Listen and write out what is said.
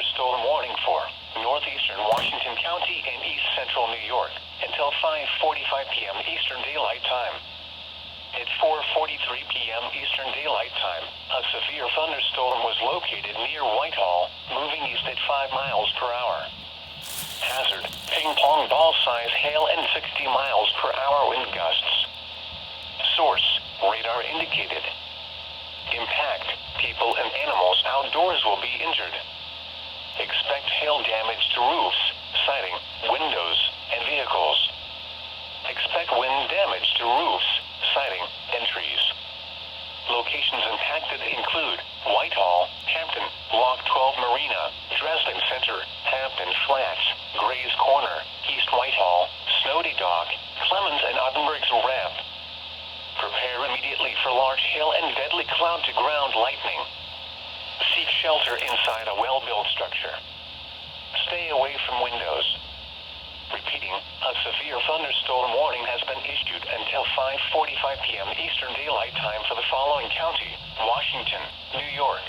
thunderstorm warning for northeastern Washington County and east central New York until 5:45 p.m. Eastern Daylight Time. At 4:43 p.m. Eastern Daylight Time, a severe thunderstorm was located near Whitehall, moving east at 5 miles per hour. Hazard, ping-pong ball-size hail and 60 miles per hour wind gusts. Source, radar indicated. Impact, people and animals outdoors will be injured. Expect hail damage to roofs, siding, windows, and vehicles. Expect wind damage to roofs, siding, and trees. Locations impacted include Whitehall, Hampton, Lock 12 Marina, Dresden Center, Hampton Flats, Gray's Corner, East Whitehall, Snowdy Dock, Clemens and Ottenberg's Ramp. Prepare immediately for large hail and deadly cloud-to-ground lightning. Seek shelter inside a well-built structure. Stay away from windows. Repeating, a severe thunderstorm warning has been issued until 5:45 p.m. Eastern Daylight Time for the following county: Washington, New York,